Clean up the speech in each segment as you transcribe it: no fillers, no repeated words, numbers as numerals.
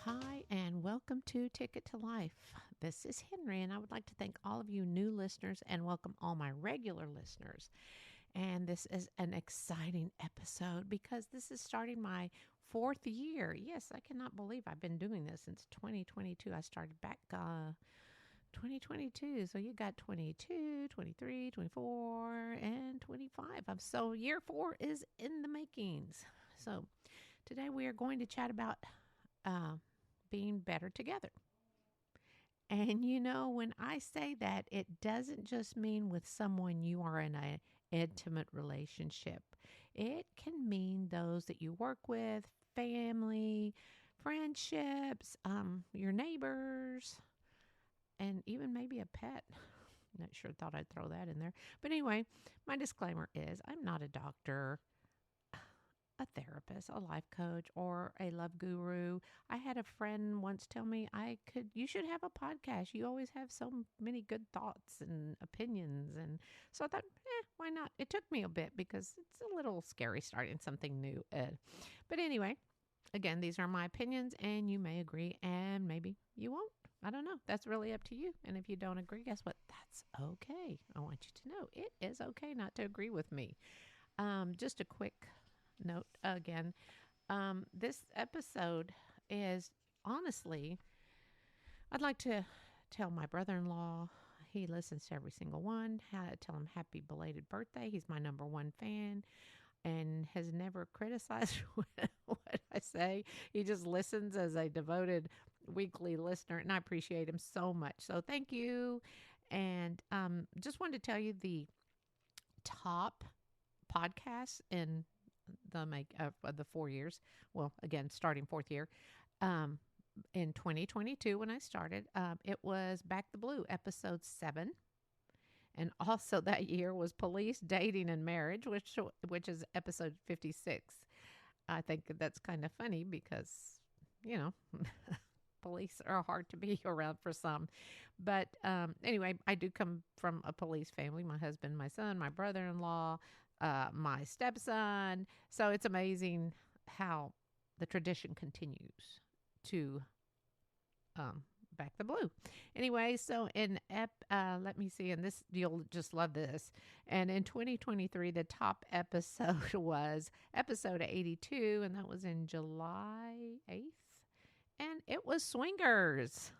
Hi, and welcome to Ticket to Life. This is Henrie, and I would like to thank all of you new listeners and welcome all my regular listeners. And this is an exciting episode because this is starting my fourth year. Yes, I cannot believe I've been doing this since 2022. I started back 2022. So you got 22, 23, 24, and 25. So year 4 is in the makings. So today we are going to chat about being better together. And when I say that, it doesn't just mean with someone you are in an intimate relationship. It can mean those that you work with, family, friendships, your neighbors, and even maybe a pet. Not sure, thought I'd throw that in there. But anyway, my disclaimer is I'm not a doctor, a therapist, a life coach, or a love guru. I had a friend once tell me you should have a podcast. You always have so many good thoughts and opinions. And so I thought, why not? It took me a bit because it's a little scary starting something new. But anyway, again, these are my opinions and you may agree and maybe you won't. I don't know. That's really up to you. And if you don't agree, guess what? That's okay. I want you to know it is okay not to agree with me. Just a quick note again. This episode is honestly, I'd like to tell my brother-in-law, he listens to every single one, tell him happy belated birthday. He's my number one fan and has never criticized what I say. He just listens as a devoted weekly listener, and I appreciate him so much. So thank you. And just wanted to tell you the top podcasts in the 4 years. Well, again, starting fourth year. In 2022, when I started, it was Back the Blue, episode 7. And also that year was Police, Dating, and Marriage, which is episode 56. I think that's kind of funny because, police are hard to be around for some. But anyway, I do come from a police family. My husband, my son, my brother-in-law, my stepson. So it's amazing how the tradition continues to Back the Blue. Anyway, so let me see, and this, you'll just love this. And in 2023, the top episode was episode 82, and that was in July 8th. And it was swingers.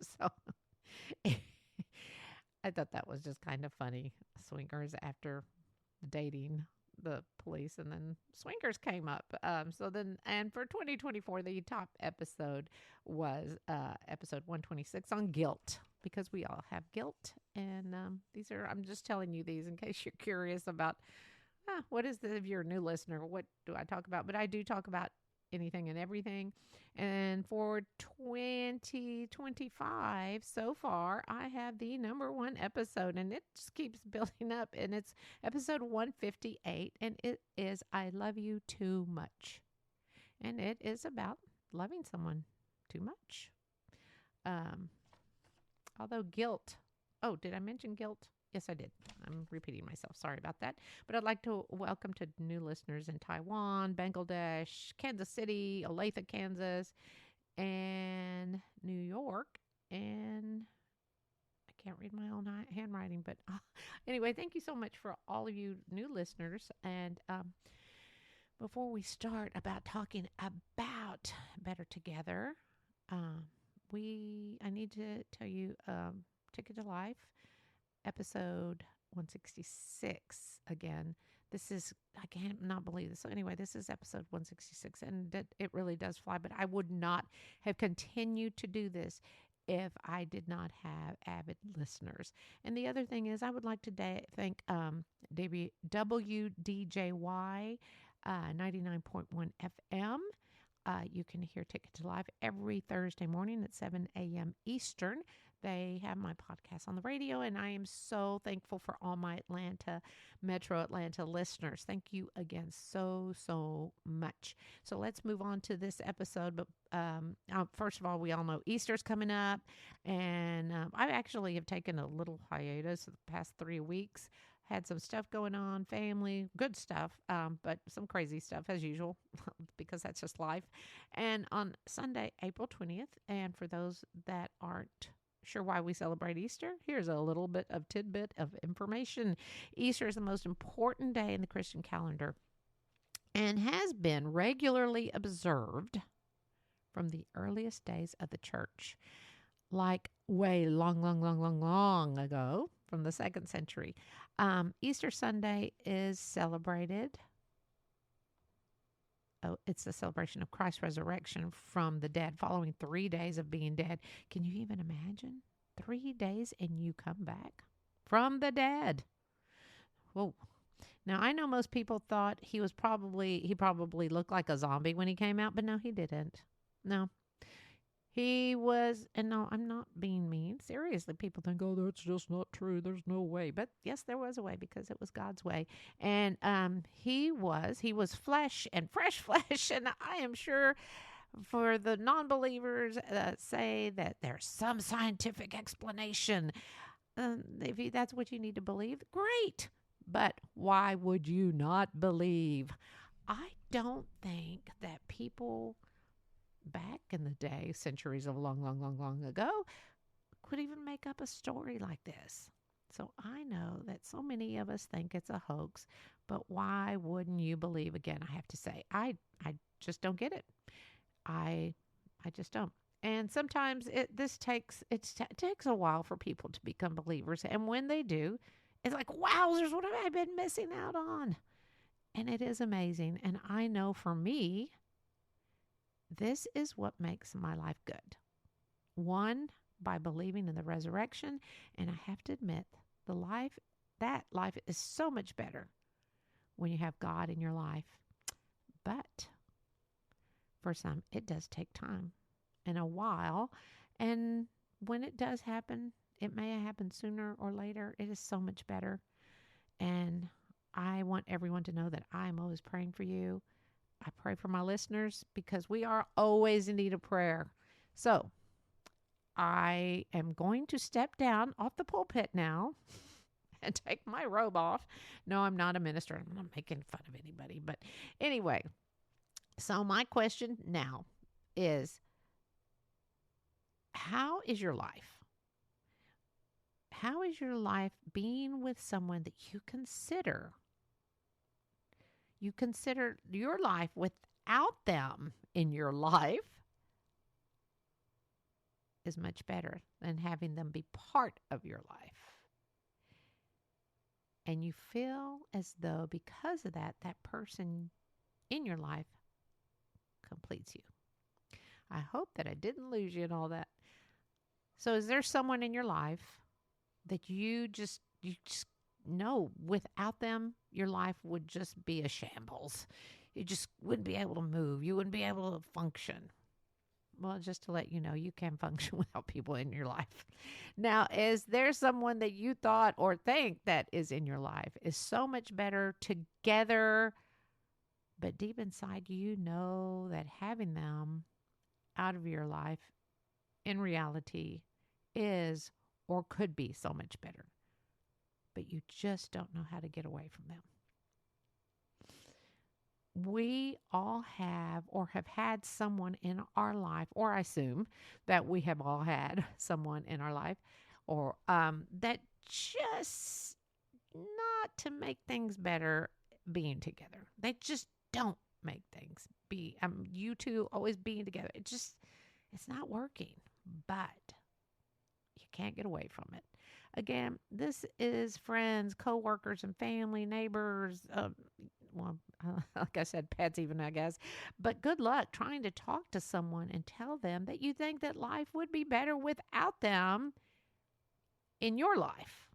So I thought that was just kind of funny. Swingers after dating the police, and then swingers came up. And for 2024, the top episode was episode 126 on guilt, because we all have guilt. And I'm just telling you these in case you're curious about what is this. If you're a new listener, what do I talk about? But I do talk about anything and everything. And for 2025 so far, I have the number one episode, and it just keeps building up, and it's episode 158, and it is I Love You Too Much. And it is about loving someone too much. Although guilt, did I mention guilt? Yes, I did. I'm repeating myself. Sorry about that. But I'd like to welcome to new listeners in Taiwan, Bangladesh, Kansas City, Olathe, Kansas, and New York. And I can't read my own handwriting. But anyway, thank you so much for all of you new listeners. And before we start about talking about Better Together, I need to tell you Ticket to Life, episode 166. Again, I can't not believe this. So anyway, this is episode 166, and it really does fly, but I would not have continued to do this if I did not have avid listeners. And the other thing is, I would like to thank WDJY 99.1 FM. You can hear Ticket to Live every Thursday morning at 7 a.m. Eastern. They have my podcast on the radio, and I am so thankful for all my Metro Atlanta listeners. Thank you again so, so much. So let's move on to this episode. But first of all, we all know Easter's coming up, and I actually have taken a little hiatus the past 3 weeks. had some stuff going on, family, good stuff, but some crazy stuff as usual, because that's just life. And on Sunday, April 20th, and for those that aren't sure why we celebrate Easter, here's a little bit of tidbit of information. Easter is the most important day in the Christian calendar and has been regularly observed from the earliest days of the church, like way long ago from the 2nd century. Easter Sunday is celebrated. Oh, it's a celebration of Christ's resurrection from the dead, following 3 days of being dead. Can you even imagine? 3 days and you come back from the dead. Whoa. Now, I know most people thought he probably looked like a zombie when he came out, but no, he didn't. No. He was, and no, I'm not being mean. Seriously, people think, oh, that's just not true. There's no way. But yes, there was a way, because it was God's way. And he was flesh and fresh flesh. And I am sure for the non-believers say that there's some scientific explanation. If that's what you need to believe, great. But why would you not believe? I don't think that people back in the day, centuries of long ago, could even make up a story like this. So I know that so many of us think it's a hoax, but why wouldn't you believe? Again, I have to say, I just don't get it. I just don't. And sometimes it takes a while for people to become believers, and when they do, it's like, wowzers, what have I been missing out on? And it is amazing. And I know for me, this is what makes my life good. One, by believing in the resurrection. And I have to admit, that life is so much better when you have God in your life. But for some, it does take time and a while. And when it does happen, it may happen sooner or later. It is so much better. And I want everyone to know that I'm always praying for you. I pray for my listeners, because we are always in need of prayer. So I am going to step down off the pulpit now and take my robe off. No, I'm not a minister. I'm not making fun of anybody. But anyway, so my question now is, how is your life? How is your life being with someone that you consider your life without them in your life is much better than having them be part of your life? And you feel as though because of that person in your life completes you. I hope that I didn't lose you in all that. So is there someone in your life that you just know without them, your life would just be a shambles? You just wouldn't be able to move. You wouldn't be able to function. Well, just to let you know, you can function without people in your life. Now, is there someone that you thought or think that is in your life is so much better together, but deep inside you know that having them out of your life in reality is or could be so much better, but you just don't know how to get away from them? We all have or have had someone in our life, or I assume that we have all had someone in our life, or that just not to make things better being together. They just don't make things be. You two always being together. It's not working, but you can't get away from it. Again, this is friends, coworkers, and family, neighbors. Like I said, pets even, I guess. But good luck trying to talk to someone and tell them that you think that life would be better without them in your life,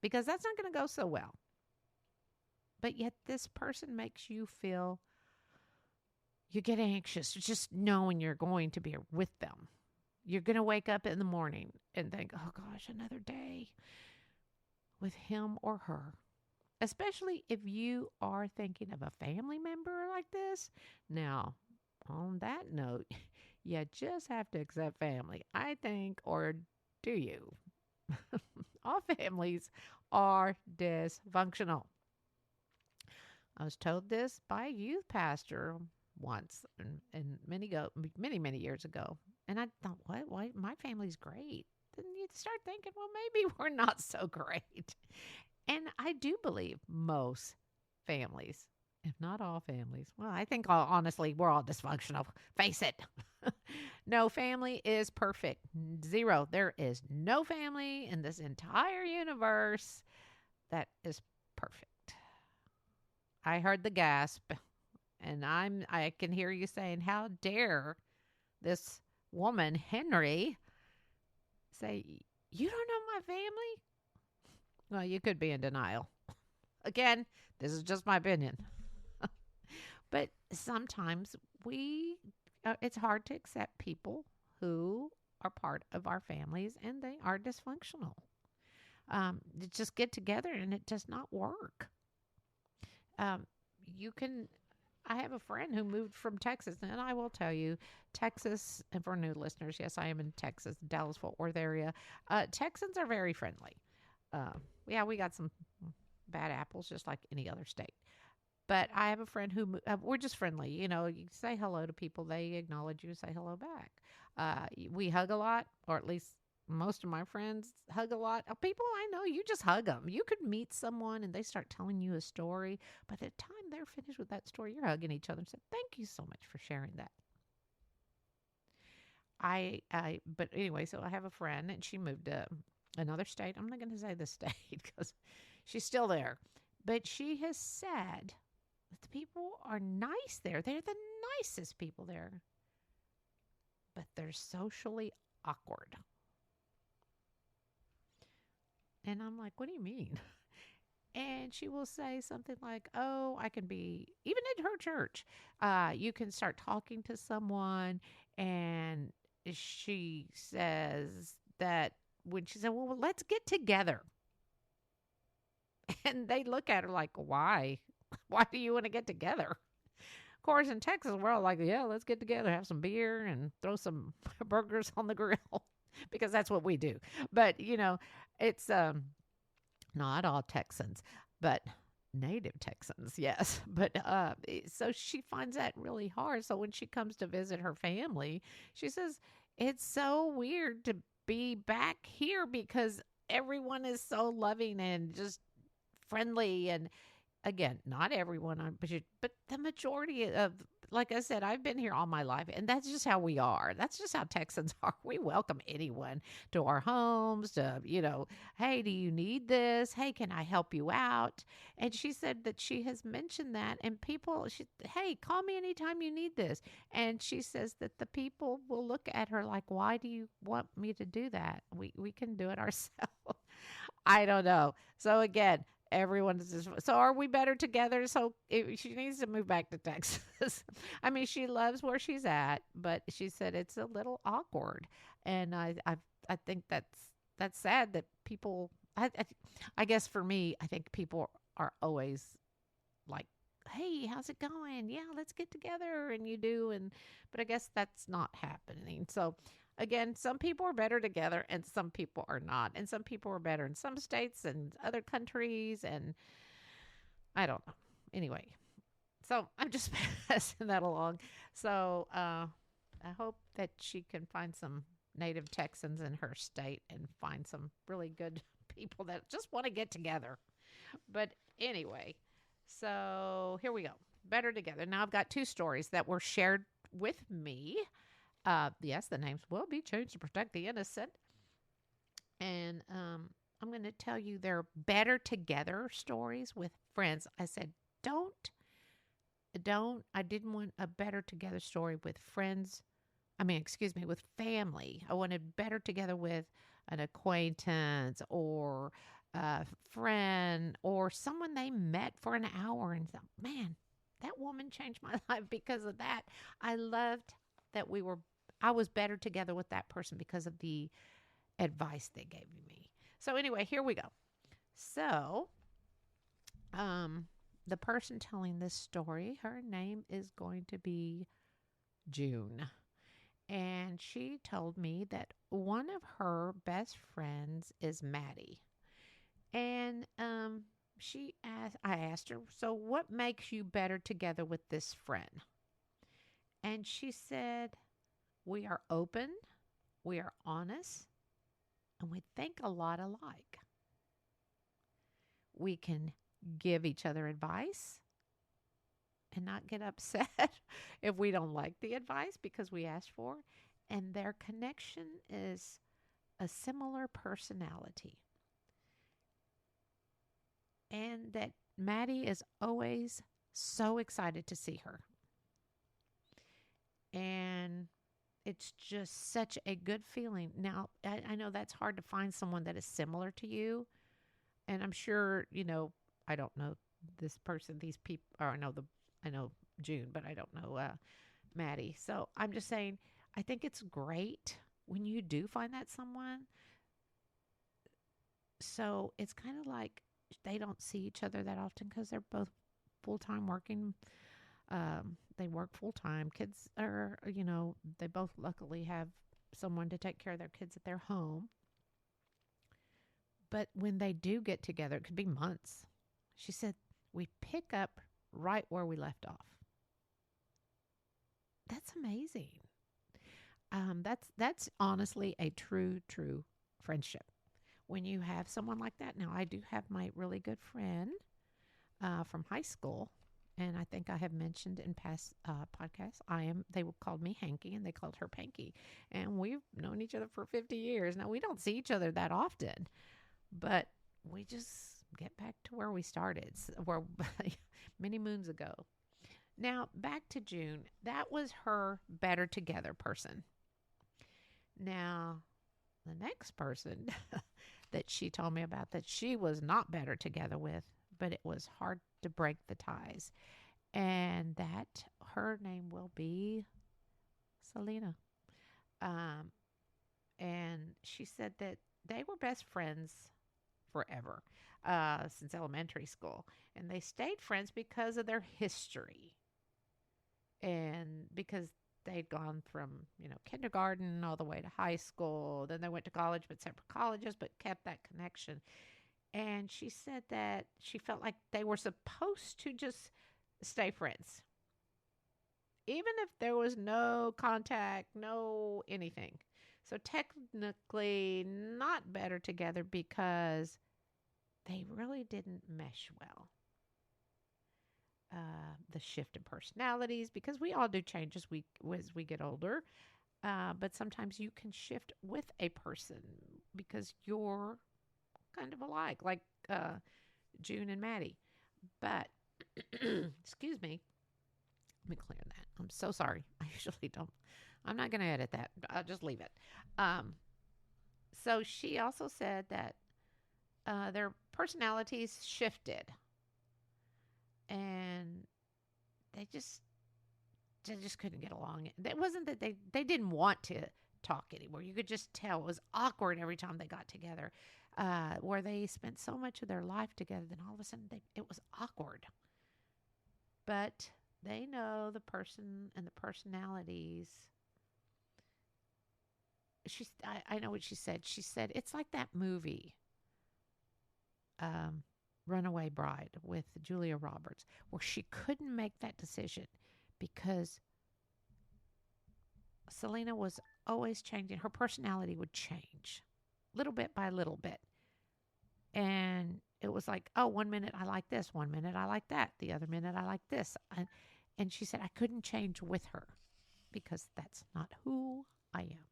because that's not going to go so well. But yet this person makes you feel, you get anxious just knowing you're going to be with them. You're going to wake up in the morning and think, oh gosh, another day with him or her. Especially if you are thinking of a family member like this. Now, on that note, you just have to accept family, I think, or do you? All families are dysfunctional. I was told this by a youth pastor once and many years ago. And I thought, what? Why? My family's great. Then you start thinking, well, maybe we're not so great. And I do believe most families, if not all families, well, I think honestly, we're all dysfunctional. Face it. No family is perfect. Zero. There is no family in this entire universe that is perfect. I heard the gasp, and I can hear you saying, how dare this woman, Henrie, say, you don't know my family? Well, you could be in denial. Again, this is just my opinion. But sometimes it's hard to accept people who are part of our families and they are dysfunctional. Just get together and it does not work. Um, you can. I have a friend who moved from Texas, and I will tell you, Texas, and for new listeners, yes, I am in Texas, Dallas Fort Worth area. Texans are very friendly. Yeah, we got some bad apples, just like any other state. But I have a friend who we're just friendly. You know, you say hello to people, they acknowledge you, say hello back. We hug a lot, or at least most of my friends hug a lot. People I know, you just hug them. You could meet someone and they start telling you a story. By the time they're finished with that story, you're hugging each other and say, "Thank you so much for sharing that." But anyway, so I have a friend and she moved to another state. I'm not going to say the state because she's still there, but she has said that the people are nice there. They're the nicest people there, but they're socially awkward. And I'm like, what do you mean? And she will say something like, oh, I can be, even in her church, you can start talking to someone. And she says that when she said, well, let's get together. And they look at her like, why? Why do you want to get together? Of course, in Texas, we're all like, yeah, let's get together, have some beer and throw some burgers on the grill because that's what we do. But, it's not all Texans, but native Texans, yes. But so she finds that really hard. So when she comes to visit her family, she says, it's so weird to be back here because everyone is so loving and just friendly. And again, not everyone, but the majority of, like I said, I've been here all my life, and that's just how we are. That's just how Texans are. We welcome anyone to our homes, hey, do you need this? Hey, can I help you out? And she said that she has mentioned that, and hey, call me anytime you need this. And she says that the people will look at her like, why do you want me to do that? We can do it ourselves. I don't know. So again, everyone is just, so are we better together? So she needs to move back to Texas. I mean, she loves where she's at, but she said it's a little awkward. And I think that's sad that people, I guess for me, I think people are always like, hey, how's it going? Yeah, let's get together. And you do. But I guess that's not happening. So again, some people are better together and some people are not. And some people are better in some states and other countries. And I don't know. Anyway, so I'm just passing that along. So I hope that she can find some native Texans in her state and find some really good people that just want to get together. But anyway, so here we go. Better together. Now I've got two stories that were shared with me. Yes, the names will be changed to protect the innocent. And I'm going to tell you their better together stories with friends. I said, I didn't want a better together story with friends. With family. I wanted better together with an acquaintance or a friend or someone they met for an hour and thought, man, that woman changed my life because of that. I loved that I was better together with that person because of the advice they gave me. So anyway, here we go. So, the person telling this story, her name is going to be June. And she told me that one of her best friends is Maddie. And I asked her, so what makes you better together with this friend? And she said, we are open, we are honest, and we think a lot alike. We can give each other advice and not get upset if we don't like the advice because we asked for. And their connection is a similar personality. And that Maddie is always so excited to see her. And it's just such a good feeling. Now, I know that's hard to find someone that is similar to you. And I'm sure, I don't know this person, these people, or I know June, but I don't know Maddie. So I'm just saying, I think it's great when you do find that someone. So it's kind of like they don't see each other that often because they're both full-time working. They work full-time. Kids are, they both luckily have someone to take care of their kids at their home. But when they do get together, it could be months. She said, we pick up right where we left off. That's amazing. That's honestly a true friendship. When you have someone like that. Now, I do have my really good friend from high school, and I think I have mentioned in past podcasts, they called me Hanky, and they called her Panky. And we've known each other for 50 years. Now, we don't see each other that often, but we just get back to where we started, where many moons ago. Now, back to June. That was her better together person. Now, the next person that she told me about that she was not better together with, but it was hard to break the ties. And that her name will be Selena. And she said that they were best friends forever, since elementary school. And they stayed friends because of their history. And because they'd gone from, kindergarten all the way to high school. Then they went to college, but separate colleges, but kept that connection. And she said that she felt like they were supposed to just stay friends. Even if there was no contact, no anything. So technically not better together because they really didn't mesh well. The shift in personalities, because we all do change as we get older. But sometimes you can shift with a person because you're kind of alike, like June and Maddie. But, excuse me, let me clear that. I'm so sorry. I usually don't. I'm not going to edit that. I'll just leave it. So she also said that their personalities shifted. And they just couldn't get along. It wasn't that they didn't want to talk anymore. You could just tell it was awkward every time they got together, where they spent so much of their life together. Then all of a sudden, it was awkward. But they know the person and the personalities. I know what she said. She said it's like that movie. Runaway Bride with Julia Roberts, where she couldn't make that decision because Selena was always changing. Her personality would change little bit by little bit. And it was like, oh, 1 minute I like this, 1 minute I like that, the other minute I like this. And she said, I couldn't change with her because that's not who I am.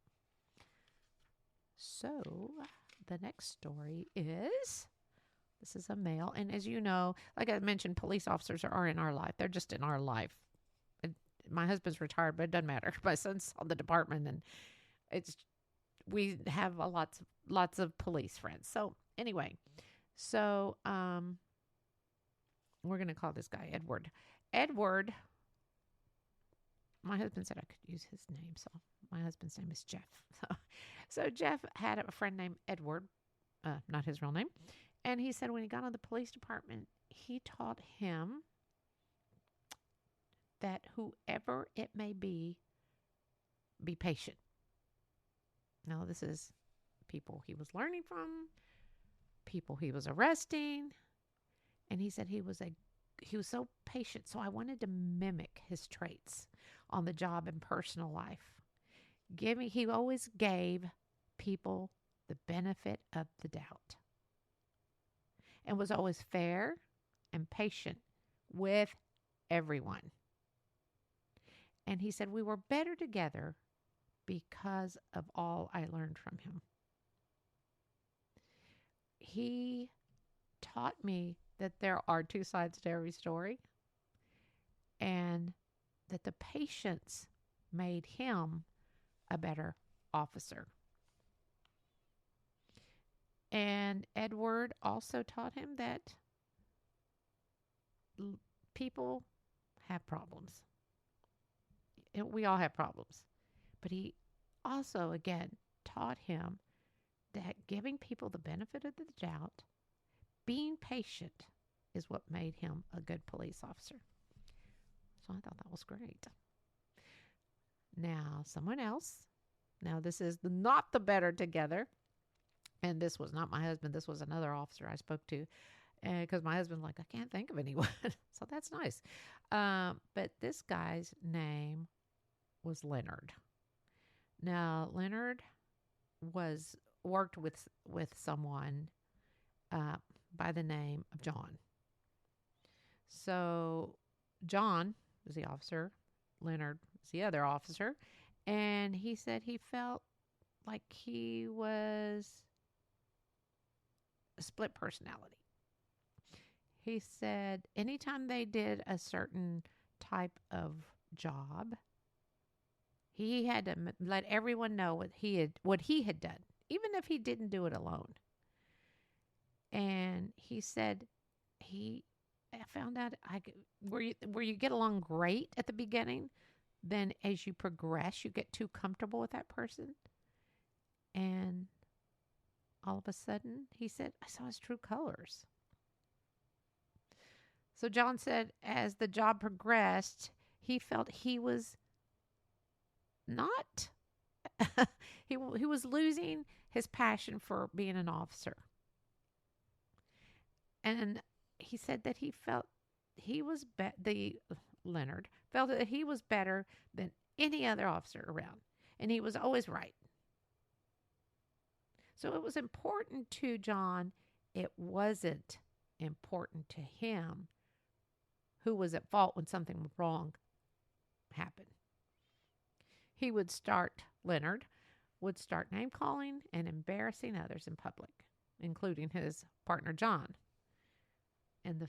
So the next story is... This is a male. And as you know, like I mentioned, police officers are in our life. They're just in our life. My husband's retired, but it doesn't matter. My son's on the department, and we have lots of police friends. So anyway, we're going to call this guy Edward. Edward, my husband said I could use his name, so my husband's name is Jeff. So Jeff had a friend named Edward, not his real name. And he said when he got on the police department, he taught him that whoever it may be patient. Now, this is people he was learning from, people he was arresting. And he said he was so patient. So I wanted to mimic his traits on the job and personal life. He always gave people the benefit of the doubt and was always fair and patient with everyone. And he said we were better together because of all I learned from him. He taught me that there are two sides to every story and that the patience made him a better officer. And Edward also taught him that people have problems. We all have problems. But he also, again, taught him that giving people the benefit of the doubt, being patient, is what made him a good police officer. So I thought that was great. Now, someone else. Now, this is not the better together. And this was not my husband. This was another officer I spoke to. Because my husband's like, I can't think of anyone. So that's nice. But this guy's name was Leonard. Now, Leonard worked with someone by the name of John. So John was the officer. Leonard was the other officer. And he said he felt like he was a split personality. He said anytime they did a certain type of job, he had to let everyone know what he had done, even if he didn't do it alone. And he said I found out where you get along great at the beginning, then as you progress, you get too comfortable with that person. And all of a sudden, he said, I saw his true colors. So John said as the job progressed, he felt he was not, he was losing his passion for being an officer. And he said that he felt he was, Leonard felt that he was better than any other officer around. And he was always right. So it was important to John. It wasn't important to him who was at fault when something wrong happened. Leonard would start name calling and embarrassing others in public, including his partner John. And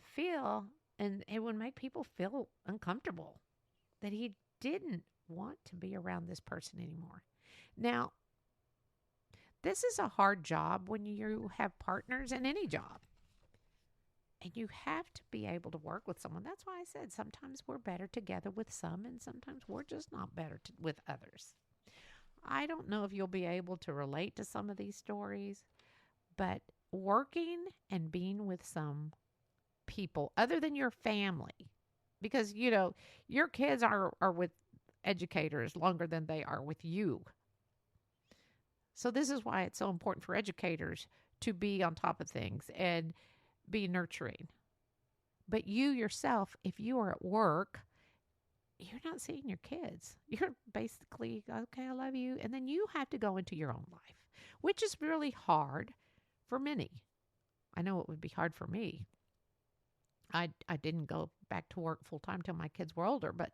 it would make people feel uncomfortable that he didn't want to be around this person anymore. Now, this is a hard job when you have partners in any job. And you have to be able to work with someone. That's why I said sometimes we're better together with some and sometimes we're just not better with others. I don't know if you'll be able to relate to some of these stories, but working and being with some people other than your family, because, your kids are with educators longer than they are with you. So this is why it's so important for educators to be on top of things and be nurturing. But you yourself, if you are at work, you're not seeing your kids. You're basically, okay, I love you. And then you have to go into your own life, which is really hard for many. I know it would be hard for me. I didn't go back to work full time till my kids were older, but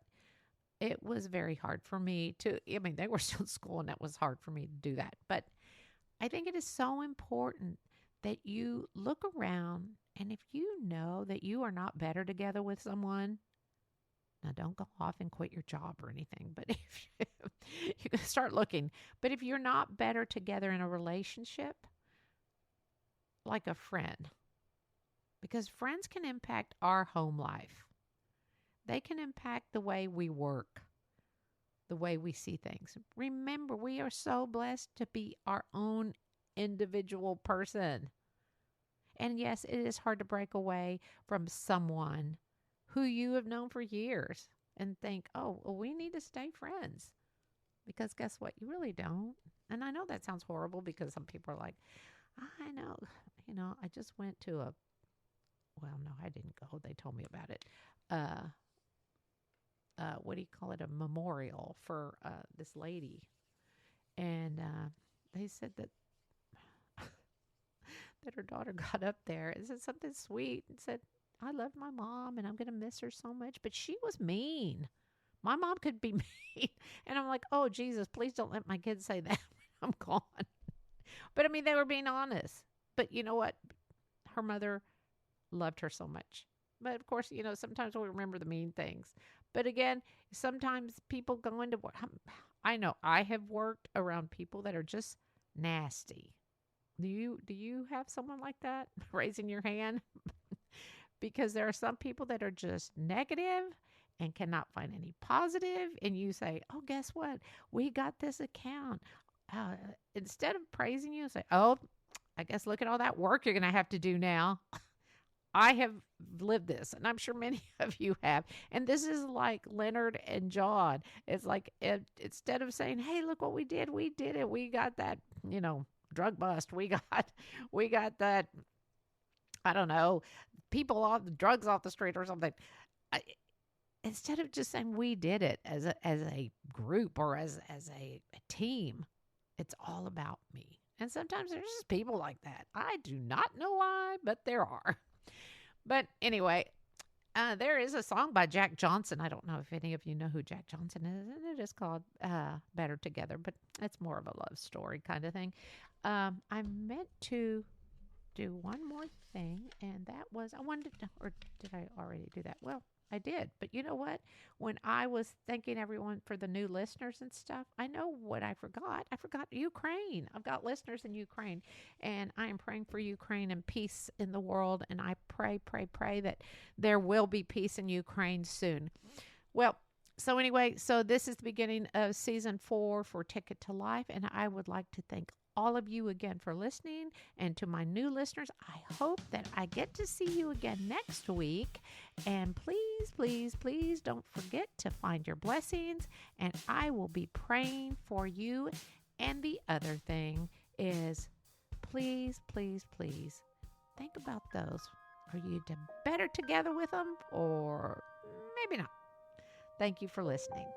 it was very hard for me they were still in school and that was hard for me to do that. But I think it is so important that you look around, and if you know that you are not better together with someone, now don't go off and quit your job or anything, but if you can start looking. But if you're not better together in a relationship, like a friend, because friends can impact our home life. They can impact the way we work, the way we see things. Remember, we are so blessed to be our own individual person. And yes, it is hard to break away from someone who you have known for years and think, oh, well, we need to stay friends. Because guess what? You really don't. And I know that sounds horrible because some people are like, I know, I just went to well, no, I didn't go. They told me about it. Uh, what do you call it? A memorial for this lady. And they said that her daughter got up there and said something sweet and said, I love my mom and I'm going to miss her so much. But she was mean. My mom could be mean. And I'm like, oh, Jesus, please don't let my kids say that when I'm gone. But I mean, they were being honest. But you know what? Her mother loved her so much. But of course, sometimes we remember the mean things. But again, sometimes people go into work. I know I have worked around people that are just nasty. Do you have someone like that? Raising your hand? Because there are some people that are just negative and cannot find any positive, and you say, oh, guess what? We got this account. Uh, Instead of praising you, say, oh, I guess look at all that work you're going to have to do now. I have lived this, and I'm sure many of you have. And this is like Leonard and John. It's like instead of saying, hey, look what we did it. We got that, drug bust. We got that, I don't know, people off the drugs off the street or something. I, Instead of just saying we did it as a group or as a team, it's all about me. And sometimes there's just people like that. I do not know why, but there are. But anyway, there is a song by Jack Johnson. I don't know if any of you know who Jack Johnson is. And it is called Better Together, but it's more of a love story kind of thing. I meant to do one more thing, and that was I wanted to, or did I already do that? Well, I did. But you know what? When I was thanking everyone for the new listeners and stuff, I know what I forgot. I forgot Ukraine. I've got listeners in Ukraine, and I am praying for Ukraine and peace in the world. And I pray that there will be peace in Ukraine soon. Well, so anyway, so this is the beginning of season 4 for Ticket to Life, and I would like to thank all of you again for listening. And to my new listeners, I hope that I get to see you again next week. And please don't forget to find your blessings. And I will be praying for you. And the other thing is, please think about those. Are you better together with them or maybe not? Thank you for listening.